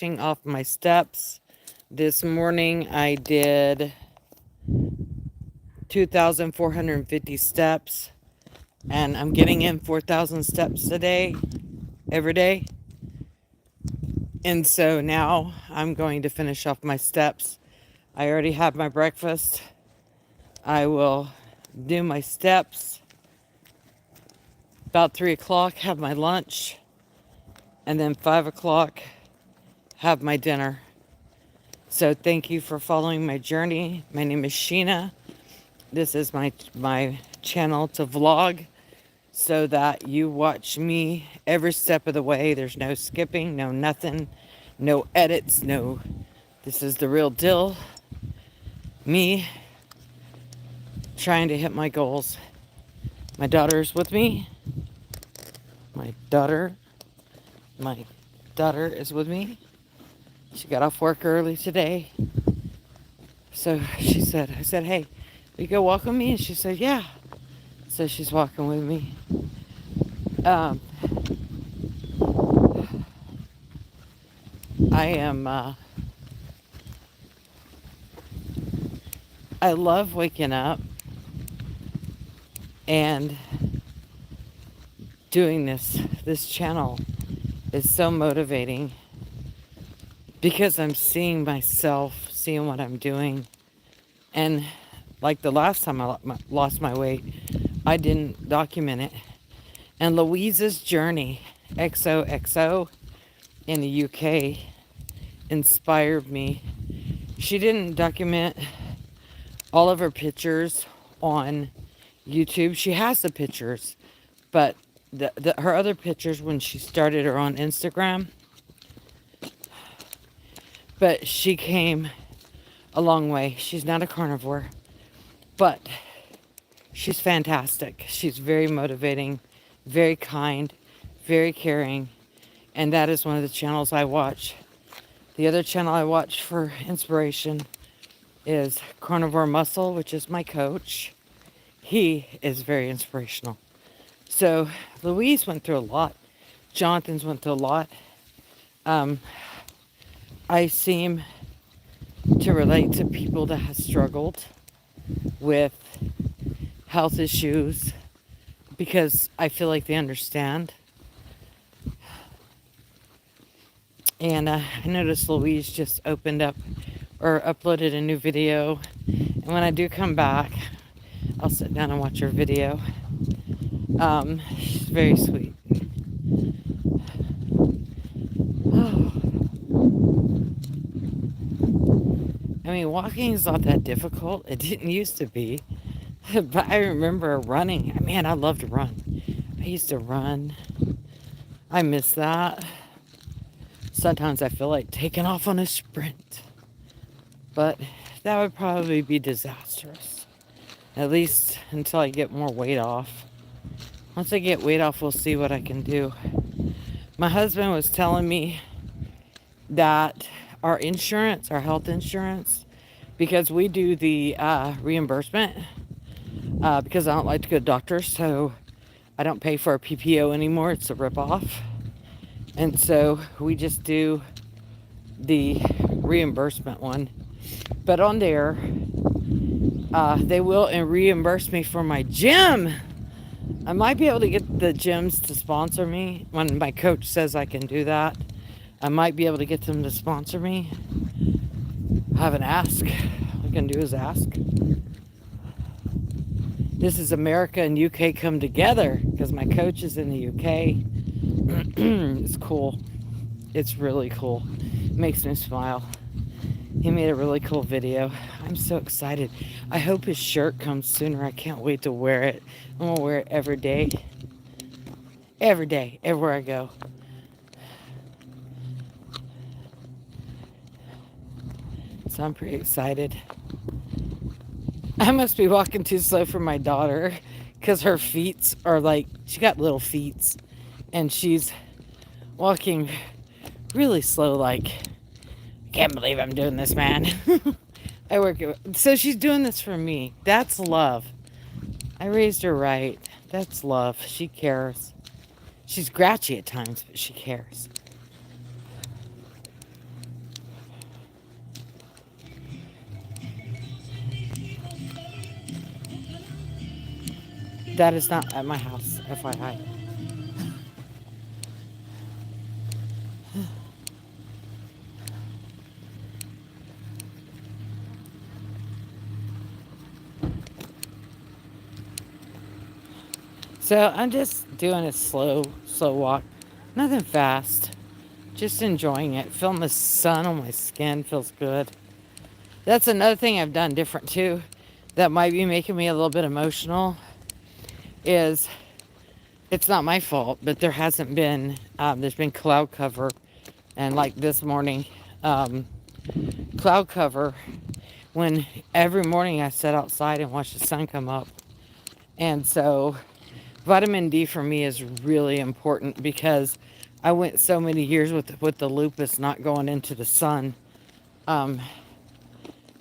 Off my steps. This morning I did 2,450 steps, and I'm getting in 4,000 steps a day, every day. And so now I'm going to finish off my steps. I already have my breakfast. I will do my steps about 3 o'clock, have my lunch, and then 5 o'clock, have my dinner. So thank you for following my journey. My name is Sheena. This is my channel to vlog so that you watch me every step of the way. There's no skipping, no nothing, no edits, no. This is the real deal. Me trying to hit my goals. My daughter's with me. My daughter is with me. She got off work early today. So I said, hey, will you go walk with me? And she said, yeah. So she's walking with me. I love waking up and doing this channel is so motivating because I'm seeing myself, seeing what I'm doing. And like the last time I lost my weight, I didn't document it. And Louise's journey, XOXO, in the UK, inspired me. She didn't document all of her pictures on YouTube. She has the pictures, but her other pictures when she started are on Instagram. But she came a long way. She's not a carnivore, but she's fantastic. She's very motivating, very kind, very caring, and that is one of the channels I watch. The other channel I watch for inspiration is Carnivore Muscle, which is my coach. He is very inspirational. So Louise went through a lot. Jonathan's went through a lot. I seem to relate to people that have struggled with health issues because I feel like they understand. And I noticed Louise just opened up or uploaded a new video. And when I do come back, I'll sit down and watch her video. She's very sweet. Oh. I mean, walking is not that difficult. It didn't used to be. But I remember running. Man, I love to run. I used to run. I miss that. Sometimes I feel like taking off on a sprint. But that would probably be disastrous. At least until I get more weight off. Once I get weight off, we'll see what I can do. My husband was telling me that our insurance, our health insurance, because we do the reimbursement, because I don't like to go to doctors, so I don't pay for a PPO anymore. It's a ripoff. And so we just do the reimbursement one. But on there, they will reimburse me for my gym. I might be able to get the gyms to sponsor me when my coach says I can do that. I might be able to get them to sponsor me. I haven't asked. All I can do is ask. This is America and UK come together because my coach is in the UK. It's cool. It's really cool. It makes me smile. He made a really cool video. I'm so excited. I hope his shirt comes sooner. I can't wait to wear it. I'm going to wear it every day. Every day, everywhere I go. So I'm pretty excited. I must be walking too slow for my daughter because her feet are like, she got little feet. And she's walking really slow like, I can't believe I'm doing this, man. So she's doing this for me. That's love. I raised her right. That's love. She cares. She's grouchy at times, but she cares. That is not at my house, FYI. So I'm just doing a slow walk. Nothing fast. Just enjoying it. Feeling the sun on my skin feels good. That's another thing I've done different too that might be making me a little bit emotional is it's not my fault, but there's been cloud cover. And like this morning, um, cloud cover when every morning I sit outside and watch the sun come up. And so vitamin D for me is really important because I went so many years with the lupus not going into the sun, um,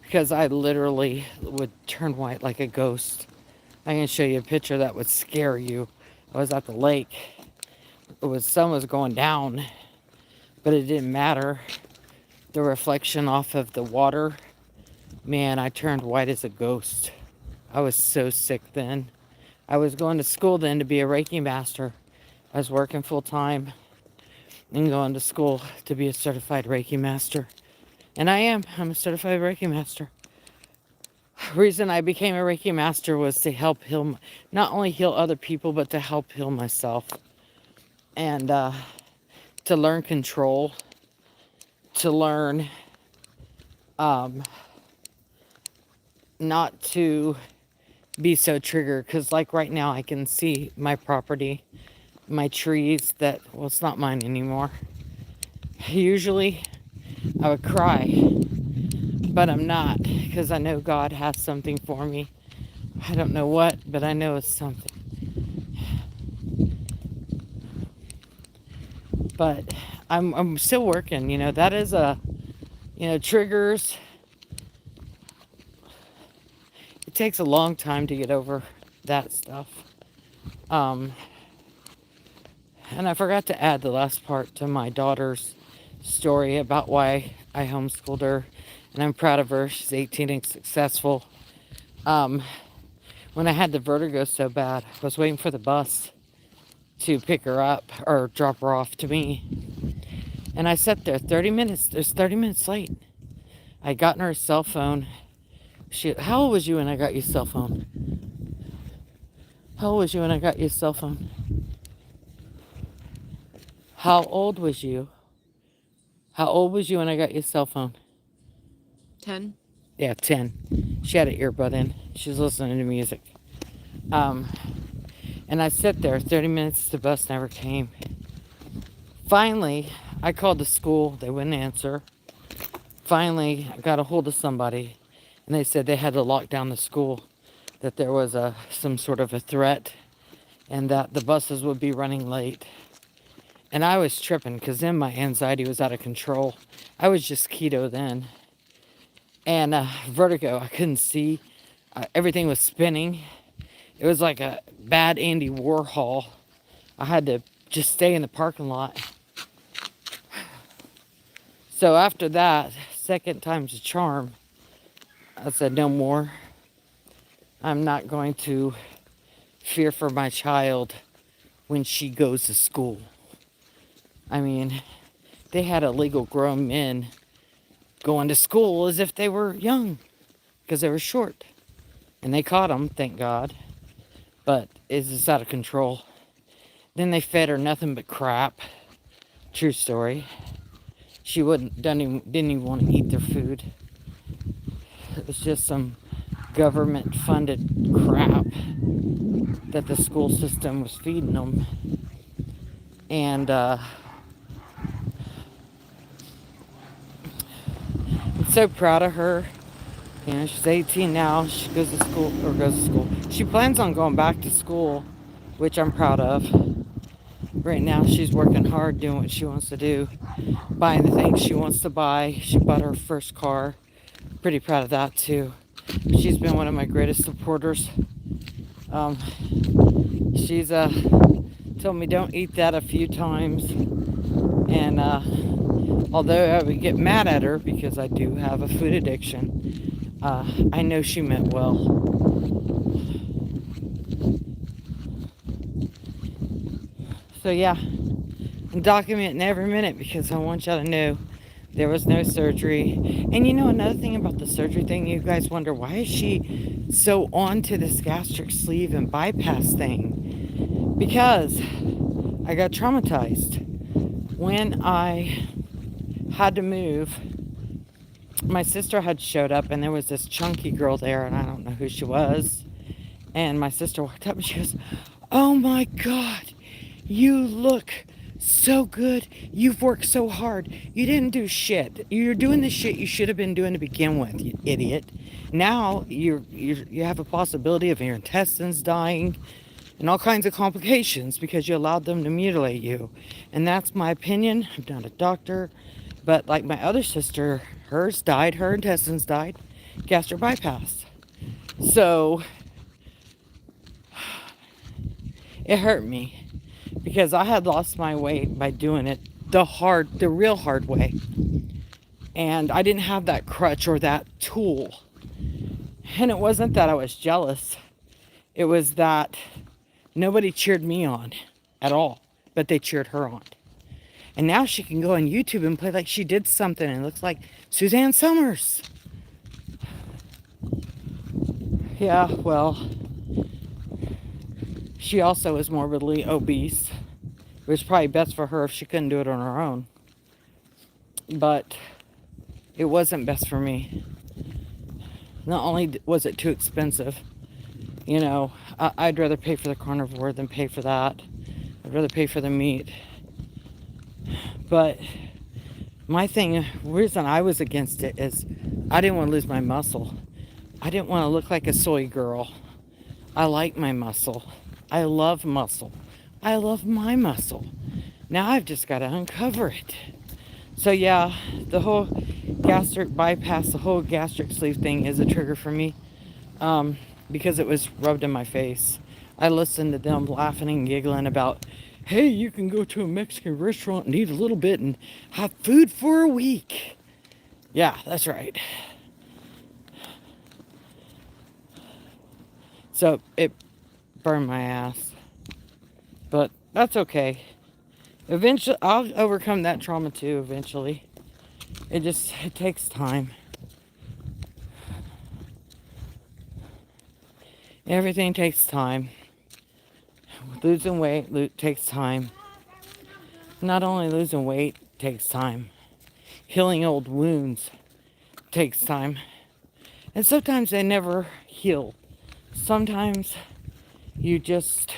because I literally would turn white like a ghost. I can show you a picture that would scare you. I was at the lake. Sun was going down, but it didn't matter. The reflection off of the water, man, I turned white as a ghost. I was so sick then. I was going to school then to be a Reiki master. I was working full time and going to school to be a certified Reiki master. And I am. I'm a certified Reiki master. Reason I became a Reiki master was to help heal, not only heal other people, but to help heal myself. And to learn control, to learn not to be so triggered. Because like right now I can see my property, my trees that, well, it's not mine anymore. Usually I would cry, but I'm not, because I know God has something for me. I don't know what, but I know it's something. But I'm still working, that is triggers. It takes a long time to get over that stuff. And I forgot to add the last part to my daughter's story about why I homeschooled her. And I'm proud of her. She's 18 and successful. When I had the vertigo so bad, I was waiting for the bus to pick her up or drop her off to me. And I sat there 30 minutes. It was 30 minutes late. I gotten her a cell phone. How old was you when I got you a cell phone? How old was you when I got you a cell phone? How old was you? How old was you when I got you a cell phone? 10. Yeah, 10. She had an earbud in. She was listening to music. And I sat there 30 minutes. The bus never came. Finally, I called the school. They wouldn't answer. Finally, I got a hold of somebody. And they said they had to lock down the school. That there was some sort of a threat. And that the buses would be running late. And I was tripping because then my anxiety was out of control. I was just keto then. And vertigo, I couldn't see. Everything was spinning. It was like a bad Andy Warhol. I had to just stay in the parking lot. So after that, second time's a charm. I said, no more. I'm not going to fear for my child when she goes to school. I mean, they had illegal grown men going to school as if they were young because they were short. And they caught them, thank God. But it's just out of control. Then they fed her nothing but crap. True story. She didn't even want to eat their food. It was just some government funded crap that the school system was feeding them. And I'm so proud of her. She's 18 now. She goes to school. She plans on going back to school, which I'm proud of. Right now, she's working hard doing what she wants to do, buying the things she wants to buy. She bought her first car. Pretty proud of that, too. She's been one of my greatest supporters. She's told me don't eat that a few times. And although I would get mad at her because I do have a food addiction, I know she meant well. So yeah, I'm documenting every minute because I want y'all to know there was no surgery. And you know another thing about the surgery thing, you guys wonder why is she so on to this gastric sleeve and bypass thing? Because I got traumatized when I had to move. My sister had showed up and there was this chunky girl there and I don't know who she was. And my sister walked up and she goes, "Oh my God, you look so good. You've worked so hard. You didn't do shit. You're doing the shit you should have been doing to begin with, you idiot. Now you have a possibility of your intestines dying and all kinds of complications because you allowed them to mutilate you." And that's my opinion. I'm not a doctor, but like my other sister, hers died, her intestines died, gastric bypass. So it hurt me because I had lost my weight by doing it the real hard way. And I didn't have that crutch or that tool. And it wasn't that I was jealous. It was that nobody cheered me on at all, but they cheered her on. And now she can go on YouTube and play like she did something and it looks like Suzanne Summers. Yeah, well, she also is morbidly obese. It was probably best for her if she couldn't do it on her own. But it wasn't best for me. Not only was it too expensive, you know, I'd rather pay for the carnivore than pay for that. I'd rather pay for the meat. But my thing, reason I was against it is I didn't want to lose my muscle. I didn't want to look like a soy girl. I like my muscle. I love muscle. I love my muscle. Now I've just got to uncover it. So yeah, the whole gastric bypass, the whole gastric sleeve thing is a trigger for me, because it was rubbed in my face. I listened to them laughing and giggling about, hey, you can go to a Mexican restaurant and eat a little bit and have food for a week. Yeah, that's right. So it burned my ass. But that's okay. Eventually, I'll overcome that trauma too, eventually. It takes time. Everything takes time. Losing weight takes time. Not only losing weight takes time. Healing old wounds takes time. And sometimes they never heal. Sometimes you just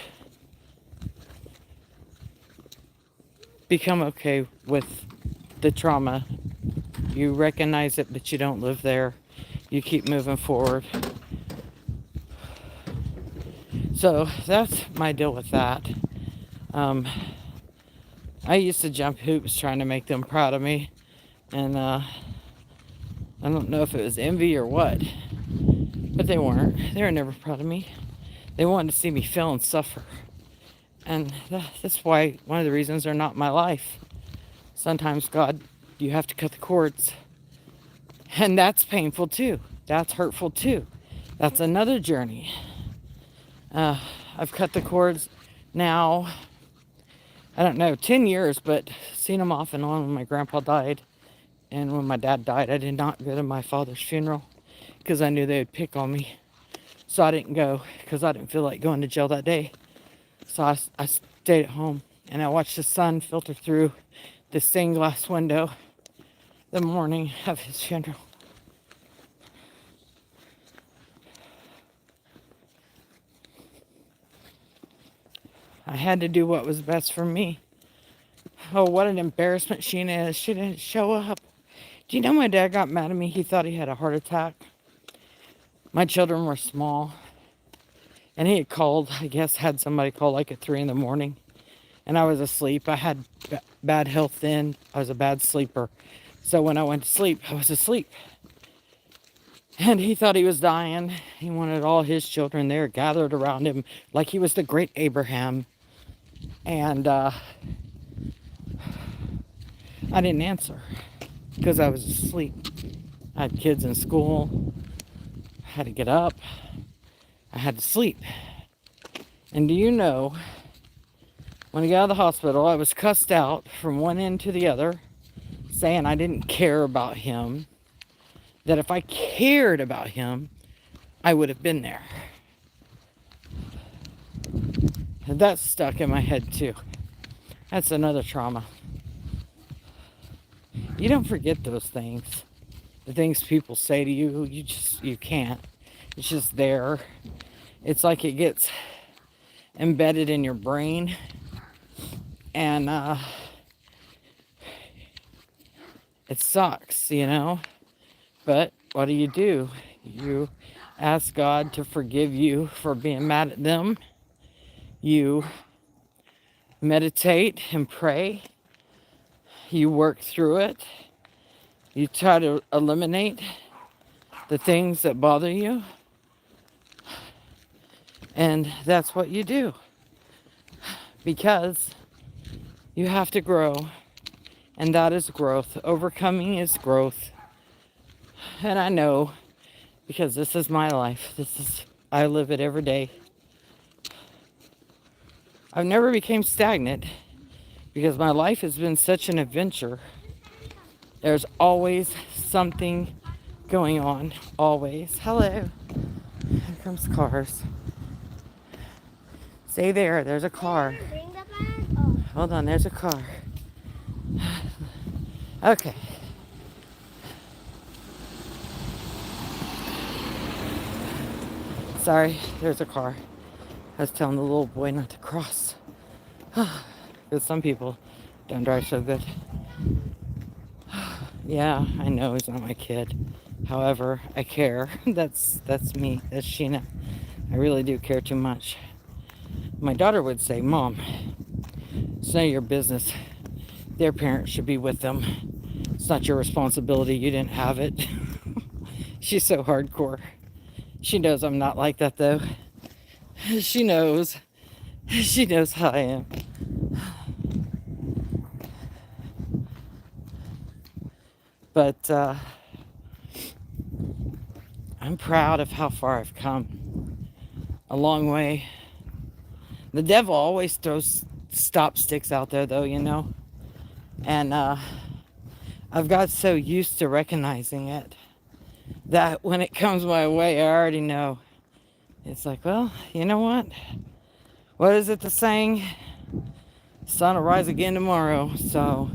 become okay with the trauma. You recognize it, but you don't live there. You keep moving forward. So that's my deal with that. I used to jump hoops trying to make them proud of me. And I don't know if it was envy or what. But they weren't. They were never proud of me. They wanted to see me fail and suffer. And that's why one of the reasons they're not in my life. Sometimes, God, you have to cut the cords. And that's painful too. That's hurtful too. That's another journey. I've cut the cords now, I don't know, 10 years, but seen them off and on when my grandpa died. And when my dad died, I did not go to my father's funeral because I knew they would pick on me. So I didn't go because I didn't feel like going to jail that day. So I stayed at home and I watched the sun filter through the stained glass window the morning of his funeral. I had to do what was best for me. Oh, what an embarrassment Sheena is. She didn't show up. Do you know my dad got mad at me? He thought he had a heart attack. My children were small. And he had called, I guess, had somebody call like at 3 in the morning. And I was asleep. I had bad health then. I was a bad sleeper. So when I went to sleep, I was asleep. And he thought he was dying. He wanted all his children there gathered around him like he was the great Abraham. And I didn't answer because I was asleep. I had kids in school. I had to get up. I had to sleep. And do you know When I got out of the hospital, I was cussed out from one end to the other, saying I didn't care about him. That if I cared about him, I would have been there. And that's stuck in my head too. That's another trauma. You don't forget those things. The things people say to you, you can't. It's just there. It's like it gets embedded in your brain. And it sucks, you know? But what do? You ask God to forgive you for being mad at them. You meditate and pray. You work through it. You try to eliminate the things that bother you. And that's what you do. Because you have to grow. And that is growth. Overcoming is growth. And I know, because this is my life. I live it every day. I've never became stagnant because my life has been such an adventure. There's always something going on. Always. Hello. Here comes cars. Stay there. There's a car. Hold on. There's a car. Okay. Sorry. There's a car. I was telling the little boy not to cross. Because some people don't drive so good. Yeah, I know he's not my kid. However, I care. That's me. That's Sheena. I really do care too much. My daughter would say, Mom, it's none of your business. Their parents should be with them. It's not your responsibility. You didn't have it. She's so hardcore. She knows I'm not like that, though. She knows. She knows how I am. But I'm proud of how far I've come. A long way. The devil always throws stop sticks out there, though, you know. And I've got so used to recognizing it that when it comes my way, I already know. It's like, well, you know what? What is it the saying? Sun will rise again tomorrow. So,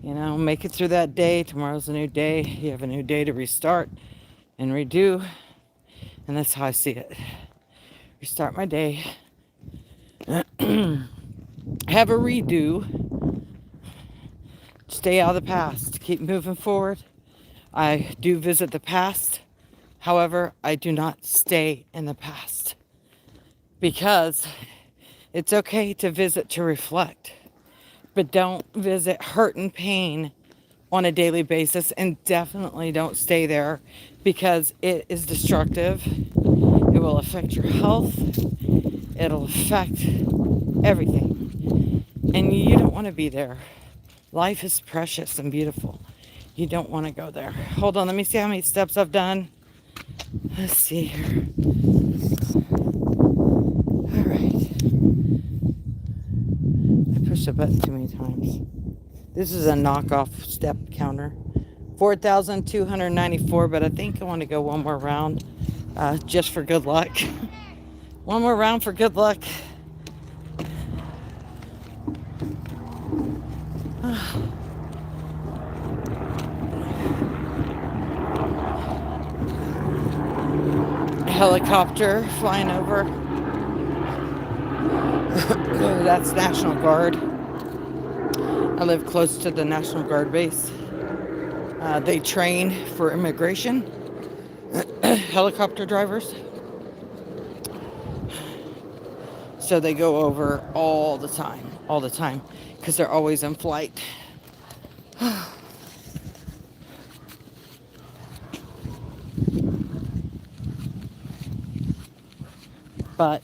you know, make it through that day. Tomorrow's a new day. You have a new day to restart and redo. And that's how I see it. Restart my day. Have a redo. Stay out of the past. Keep moving forward. I do visit the past. However, I do not stay in the past. Because it's okay to visit to reflect. But don't visit hurt and pain on a daily basis. And definitely don't stay there because it is destructive. It will affect your health. It'll affect everything. And you don't want to be there. Life is precious and beautiful. You don't want to go there. Hold on, let me see how many steps I've done. Let's see here. All right. I pushed the button too many times. This is a knockoff step counter. 4,294, but I think I want to go one more round just for good luck. One more round for good luck. Helicopter flying over. That's National Guard. I live close to the National Guard base. They train for immigration. Helicopter drivers. So they go over all the time, because they're always in flight. But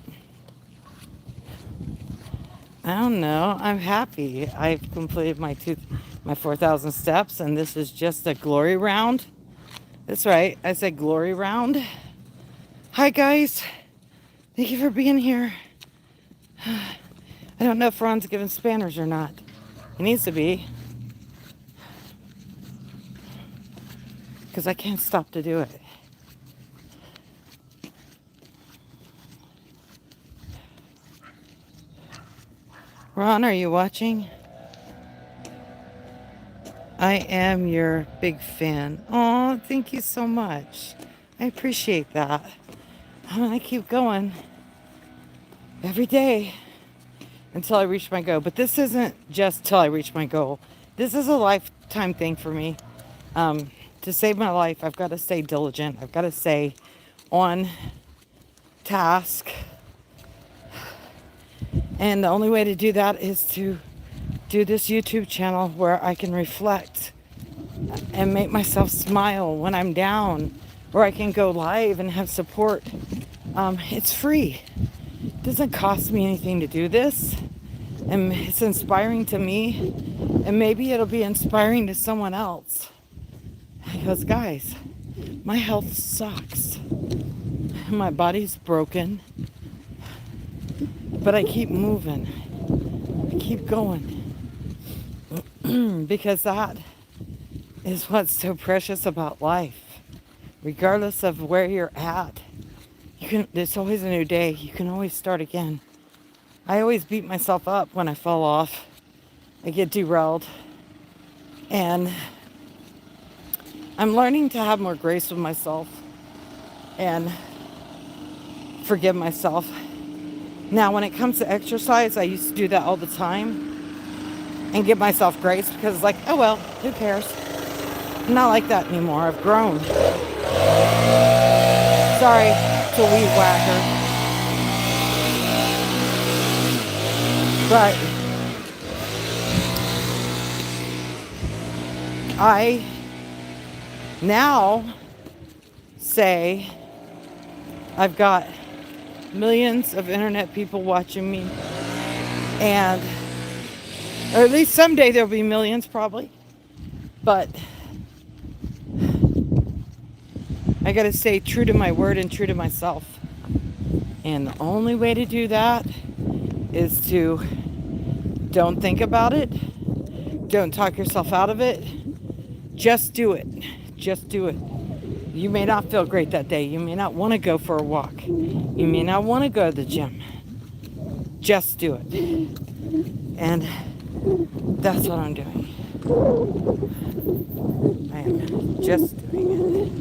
I don't know. I'm happy. I've completed my 4,000 steps, and this is just a glory round. That's right. I said glory round. Hi guys. Thank you for being here. I don't know if Ron's giving spanners or not. He needs to be, because I can't stop to do it. Ron, are you watching? I am your big fan. Oh, thank you so much. I appreciate that. I'm gonna keep going every day until I reach my goal. But this isn't just till I reach my goal. This is a lifetime thing for me. To save my life, I've got to stay diligent. I've got to stay on task. And the only way to do that is to do this YouTube channel where I can reflect and make myself smile when I'm down, where I can go live and have support. It's free. It doesn't cost me anything to do this. And it's inspiring to me. And maybe it'll be inspiring to someone else. Because, guys, my health sucks. My body's broken. But I keep moving. I keep going. Because that is what's so precious about life. Regardless of where you're at, there's always a new day. You can always start again. I always beat myself up when I fall off. I get derailed. And I'm learning to have more grace with myself and forgive myself. Now, when it comes to exercise, I used to do that all the time and give myself grace because it's like, oh well, who cares? I'm not like that anymore. I've grown. Sorry to weed whacker. But I now say I've got millions of internet people watching me, and or at least someday there'll be millions probably, but I gotta stay true to my word and true to myself. And the only way to do that is to don't think about it, don't talk yourself out of it, just do it. Just do it. You may not feel great that day. You may not want to go for a walk. You may not want to go to the gym. Just do it. And that's what I'm doing. I am just doing it.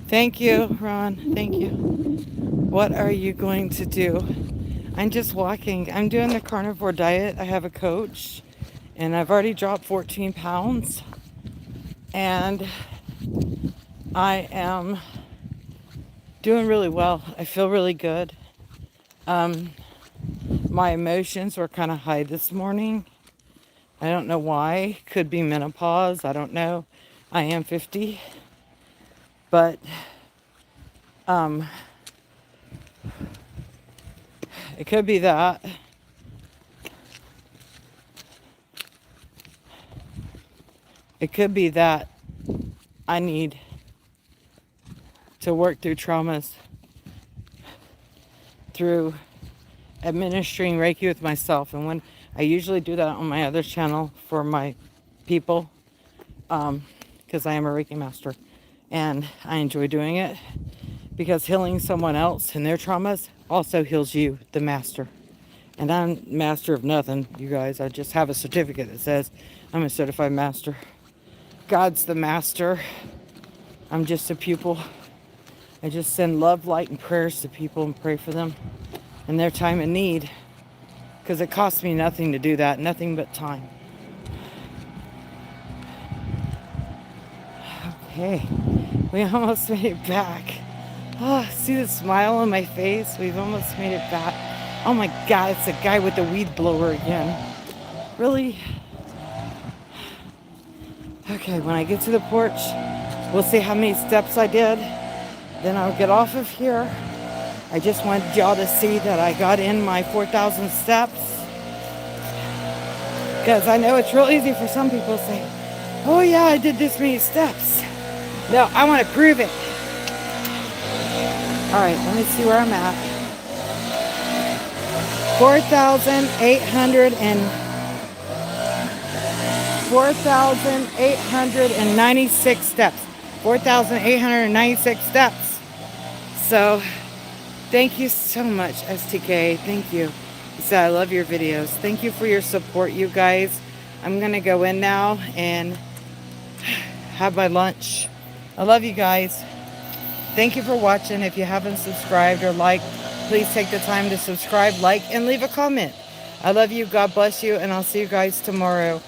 Thank you, Ron. Thank you. What are you going to do? I'm just walking. I'm doing the carnivore diet. I have a coach, and I've already dropped 14 pounds. And I am doing really well. I feel really good. My emotions were kind of high this morning. I don't know why. Could be menopause. I don't know. I am 50. But it could be that. It could be that I need to work through traumas through administering Reiki with myself. And when I usually do that on my other channel for my people, because I am a Reiki master. And I enjoy doing it because healing someone else and their traumas also heals you, the master. And I'm master of nothing, you guys. I just have a certificate that says I'm a certified master. God's the master. I'm just a pupil. I just send love, light, and prayers to people and pray for them in their time of need. Because it costs me nothing to do that, nothing but time. Okay, we almost made it back. Oh, see the smile on my face? We've almost made it back. Oh my God, it's the guy with the weed blower again. Really? Okay, when I get to the porch, we'll see how many steps I did. Then I'll get off of here I just wanted y'all to see that I got in my 4,000 steps. Because I know it's real easy for some people to say, oh yeah, I did this many steps. No, I want to prove it. All right, let me see where I'm at. 4,896 steps. 4,896 steps. So, thank you so much, STK. Thank you. You said I love your videos. Thank you for your support, you guys. I'm going to go in now and have my lunch. I love you guys. Thank you for watching. If you haven't subscribed or liked, please take the time to subscribe, like, and leave a comment. I love you. God bless you. And I'll see you guys tomorrow.